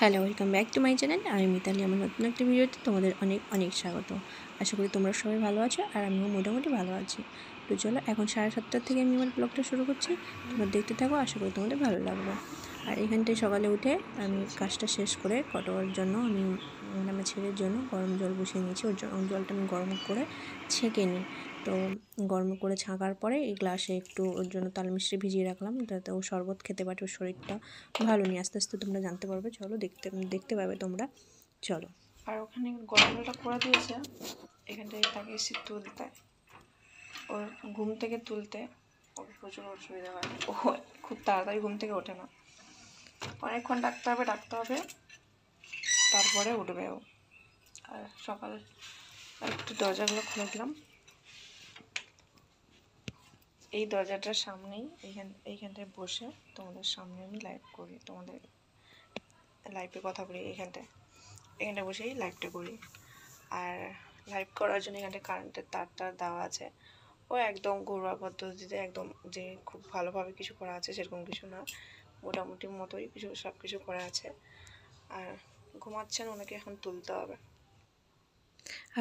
Hello, welcome back to my channel. আমি মিতালি। আমার নতুন একটা ভিডিওতে তোমাদের অনেক অনেক স্বাগত। আশা করি তোমরা সবাই ভালো আছো আর আমিও মোটামুটি ভালো আছি। তো চলো, এখন 7:30 থেকে আমি আমার ব্লগটা শুরু করছি। তোমরা দেখতে থাকো, আশা করি তোমাদের ভালো লাগবে। আর এখানটায় সকালে উঠে আমি কাজটা শেষ করে কটোয়ার জন্য আমি মানে আমার ছেলের জন্য গরম জল বসিয়ে নিয়েছি। ওর জলটা আমি গরম করে ছেঁকে নিই। তো গরম করে ছাঁকার পরে এই গ্লাসে একটু ওর জন্য তাল মিষ্টি ভিজিয়ে রাখলাম, যাতে ও শরবত খেতে পারে। ওর শরীরটা ভালো নেই, আস্তে আস্তে তোমরা জানতে পারবে। চলো, দেখতে পাবে তোমরা। চলো। আর ওখানে গরম জলটা করে দিয়েছে, এখানটায় তাকে এসে তুলতে, ওর ঘুম থেকে তুলতে ওর প্রচুর অসুবিধা হয়। ও খুব তাড়াতাড়ি ঘুম থেকে ওঠে না, অনেকক্ষণ ডাকতে হবে তারপরে উঠবে ও। আর সকাল একটু দরজাগুলো খুলে দিলাম। এই দরজাটার সামনেই এইখানটায় বসে তোমাদের সামনে আমি লাইভ করি, তোমাদের লাইভে কথা বলি। এখানটায় বসেই লাইভটা করি। আর লাইভ করার জন্য এখানটায় কারেন্টের তার দেওয়া আছে। ও একদম ঘরোয়া পদ্ধতিতে, একদম যে খুব ভালোভাবে কিছু করা আছে সেরকম কিছু না, মোটামুটি মতোই সব কিছু করা আছে। আর ঘুমাচ্ছেন, ওনাকে এখন তুলতে হবে।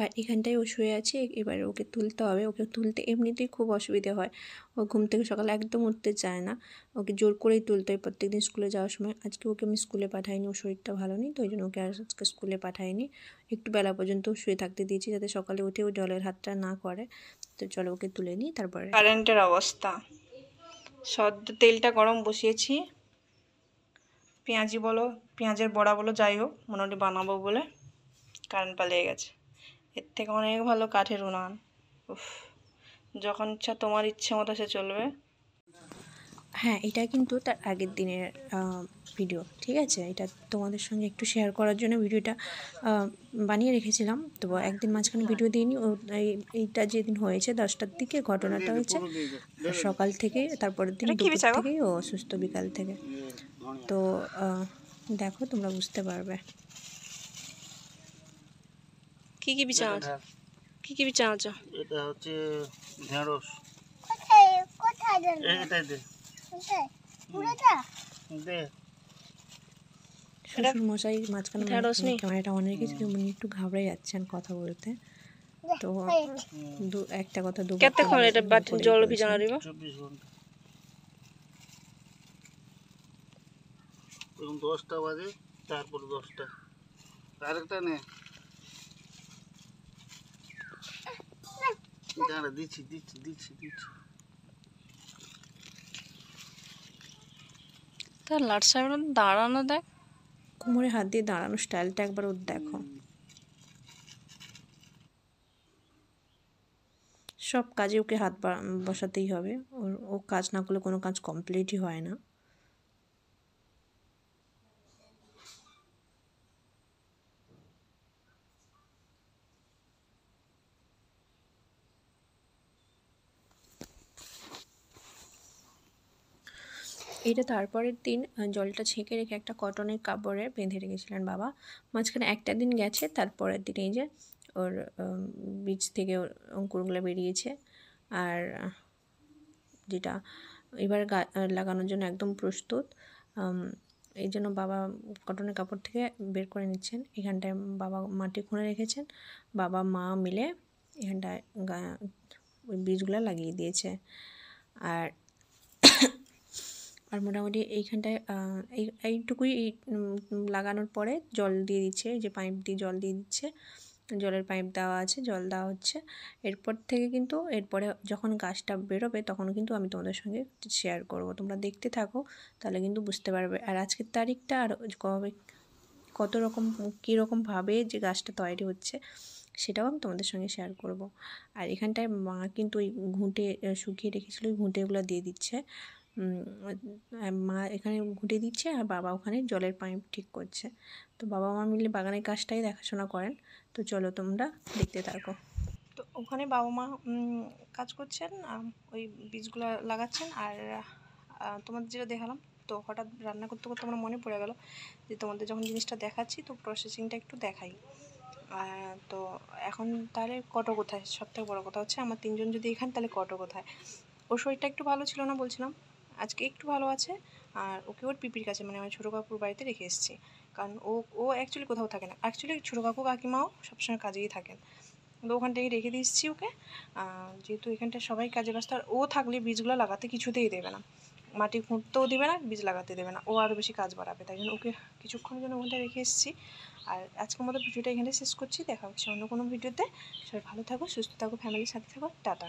আর এখানটায় ও শুয়ে আছে, এবারে ওকে তুলতে হবে। ওকে তুলতে এমনিতেই খুব অসুবিধে হয়। ও ঘুম থেকে সকালে একদম উঠতে চায় না, ওকে জোর করেই তুলতে হয় প্রত্যেকদিন স্কুলে যাওয়ার সময়। আজকে ওকে আমি স্কুলে পাঠাইনি, ওর শরীরটা ভালো নেই, তো ওই জন্য ওকে আজকে স্কুলে পাঠাইনি। একটু বেলা পর্যন্ত শুয়ে থাকতে দিয়েছি, যাতে সকালে উঠে ও জলের হাতটা না করে। তো চলো, ওকে তুলে নিই তারপরে। কারেন্টের অবস্থা, সদ্য তেলটা গরম বসিয়েছি, পেঁয়াজের বড়া বলো যাই হোক মোটামুটি বানাবো বলে কারেন্ট পালিয়ে গেছে। এর থেকে অনেক ভালো কাঠের উনান। উফ, যখন ইচ্ছা তোমার ইচ্ছে মতো সে চলবে। হ্যাঁ, এটা কিন্তু তার আগের দিনের ভিডিও, ঠিক আছে? এটা তোমাদের সঙ্গে একটু শেয়ার করার জন্য ভিডিওটা বানিয়ে রেখেছিলাম। তো একদিন মাঝখানে ভিডিও দিইনি। এইটা যেদিন হয়েছে 10টার দিকে ঘটনাটা হয়েছে, সকাল থেকে তারপরের দিন এটা কি দুপুর বিচারো? থেকেই ও অসুস্থ, বিকাল থেকে। তো দেখো, তোমরা বুঝতে পারবে। কি কি বিচার কি বিচার আছে? এটা হচ্ছে ঢেঁড়স। এটাই দে দে। শ্বশুর মশাই মাঝখানে ঢেঁড়স নেই? ক্যামেরাটা অন রেখেছে, উনি একটু ঘাবড়ে যাচ্ছেন কথা বলতে। তো একটা কথা দুবার কতক্ষণ এটা জল ভিজানো দিব? 24 ঘন্টা। এবং 10টা বাজে, তারপর 10টা আরেকটা নে। দাঁড়া, দিচ্ছি। তার লাট সাইড দাঁড়ানো দেখ। কোমরে হাত দিয়ে দাঁড়ানোর স্টাইলটা একবার ওর দেখো। সব কাজে ওকে হাত বসাতেই হবে। ও কাজ না করলে কোনো কাজ কমপ্লিটই হয় না। এটা তারপরের দিন জলটা ছেঁকে রেখে একটা কটনের কাপড়ে বেঁধে রেখেছিলেন বাবা। মাঝখানে একটা দিন গেছে, তারপরের দিন এই যে ওর বীজ থেকে ওর অঙ্কুরগুলো বেরিয়েছে। আর যেটা এবার লাগানোর জন্য একদম প্রস্তুত। এই জন্য বাবা কটনের কাপড় থেকে বের করে নিচ্ছেন। এখানটায় বাবা মাটি খুঁড়ে রেখেছেন, বাবা মা মিলে এখানটায় ওই বীজগুলো লাগিয়ে দিয়েছে। আর মোটামুটি এইখানটায় এইটুকুই লাগানোর পরে জল দিয়ে দিচ্ছে, যে পাইপ দিয়ে জল দিয়ে দিচ্ছে, জলের পাইপ দেওয়া আছে, জল দেওয়া হচ্ছে। এরপর থেকে কিন্তু এরপরে যখন গাছটা বেরোবে তখন কিন্তু আমি তোমাদের সঙ্গে শেয়ার করব, তোমরা দেখতে থাকো, তাহলে কিন্তু বুঝতে পারবে। আর আজকের তারিখটা আর কবে কত রকম কীরকমভাবে যে গাছটা তৈরি হচ্ছে সেটাও আমি তোমাদের সঙ্গে শেয়ার করব। আর এখানটায় মা কিন্তু ওই ঘুঁটে শুকিয়ে রেখেছিলো, ওই ঘুঁটেগুলো দিয়ে দিচ্ছে। মা এখানে ঘুঁটে দিচ্ছে আর বাবা ওখানে জলের পাইপ ঠিক করছে। তো বাবা মা মিলে বাগানের কাজটাই দেখাশোনা করেন। তো চলো, তোমরা দেখতে থাকো। তো ওখানে বাবা মা কাজ করছেন, ওই বীজগুলো লাগাচ্ছেন। আর তোমাদের যেটা দেখালাম, তো হঠাৎ রান্না করতে করতে আমার মনে পড়ে গেল যে তোমাদের যখন জিনিসটা দেখাচ্ছি তো প্রসেসিংটা একটু দেখাই। তো এখন তাহলে কটো কোথায়? সবথেকে বড় কথা হচ্ছে আমার 3জন যদি এখানে, তাহলে কটো কোথায়? ওর শরীরটা একটু ভালো ছিল না বলছিলাম, আজকে একটু ভালো আছে। আর ওকে ওর পিপির কাছে, মানে আমার ছোটো কাকুর বাড়িতে রেখে এসেছি, কারণ ও অ্যাকচুয়ালি কোথাও থাকে না, অ্যাকচুয়ালি ছোটো কাকু কাকিমাও সবসময় কাজেই থাকেন, তো ওখান থেকে রেখে দিচ্ছি ওকে। যেহেতু এখানটায় সবাই কাজে ব্যস্ত, আর ও থাকলে বীজগুলো লাগাতে কিছুতেই দেবে না, মাটি খুঁড়তেও দেবে না, বীজ লাগাতে দেবে না, ও আরও বেশি কাজ বাড়াবে, তাই জন্য ওকে কিছুক্ষণের জন্য ওখানটা রেখে এসেছি। আর আজকের মতো ভিডিওটা এখানে শেষ করছি, দেখা হচ্ছে অন্য কোনো ভিডিওতে। সবাই ভালো থাকো, সুস্থ থাকো, ফ্যামিলির সাথে থাকো, টাটা।